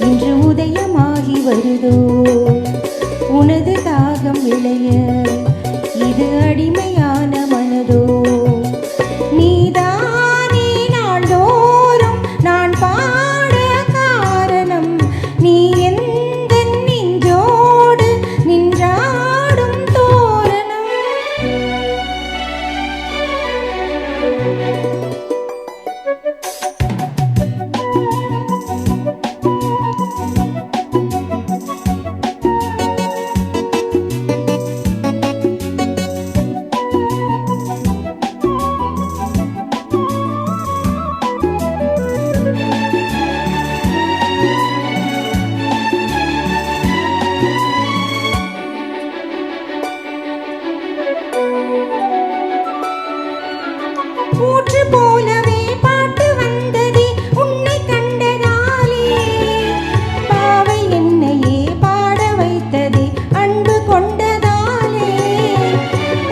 இன்று உதயமாகி வருதோ உனது தாகம் விளைய இது அடிமையான மனதோ நீதானே நாள்தோறும் நான் பாட காரணம் நீ எந்த நெஞ்சோடு நின்றாடும் தோரணம் ஊற்று போலவே பாட்டு வந்ததே உன்னை கண்டதாலே பாவை என்னையே பாட வைத்ததே அன்பு கொண்டதாலே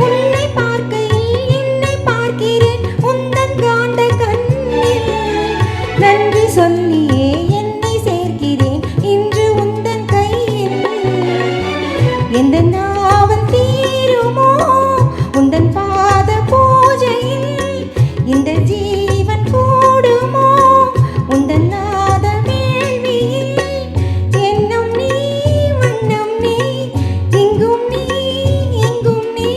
உன்னை பார்க்கையில் என்னை பார்க்கிறேன் உந்தன் காந்த கண்ணில் நன்றி சொல்லியே என்னை சேர்க்கிறேன் இன்று உந்தன் கையில் எந்த நாவல் தீருமோ உந்தன் பாத பூஜையில் இந்த ஜீவன் கூடுமோ உந்தன் நாத வேள்வியில் என்னும் நீ வண்ணம் நீ இங்கும் நீ எங்கும் நீ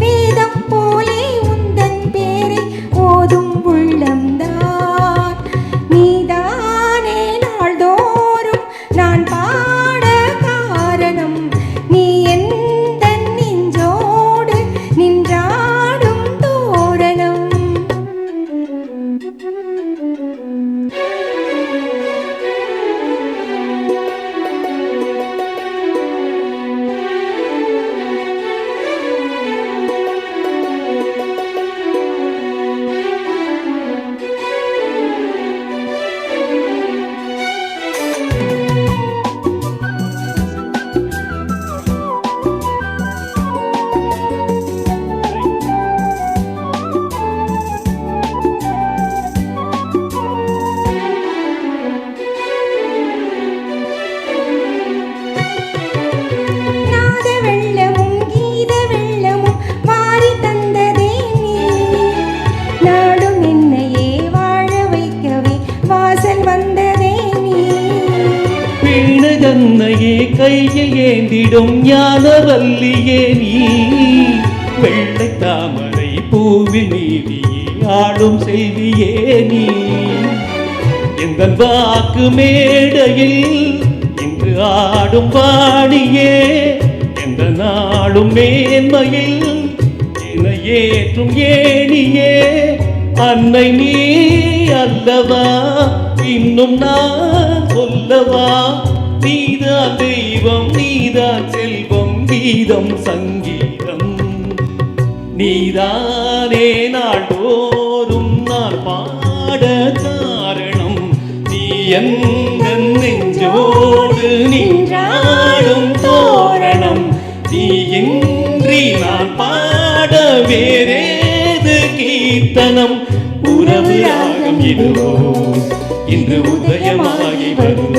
வேதம் போலே உந்தன் பேரை ஓதும் உள்ளம்தான் நீதானே நாள்தோறும் நான் பாட காரணம் நீ எந்த நெஞ்சோடு நின்றாடும் தோரணம் நாத வெள்ளமும் கீத வெள்ளமும் வாரி தந்ததே நீ நாடும் என்னையே வாழ வைக்கவே வாசல் வந்ததே நீ வீணு தன்னையே கையில் ஏந்திடும் ஞானவல்லியே நீ வெள்ளை தாமரை பூவில் நீதியே ஆடும் செல்வியே நீ எந்த வாக்கு மேடையில் இன்று ஆடும் பாடியே எந்த நாடும் மேன்மையில் என ஏற்றும் ஏணியே அன்னை நீ அல்லவா இன்னும் நான் சொல்லவா நீதான் தெய்வம் நீதான் செல்வம் கீதம் சங்கீதம் நீதானே நாள்தோறும் நான் பாட காரணம் நீ எந்த நெஞ்சோடு நின்றாடும் தோரணம் நீ இன்றி நான் பாட வேறேது கீர்த்தனம் உறவு ராகம் இதுவோ இன்று உதயமாகி வரும்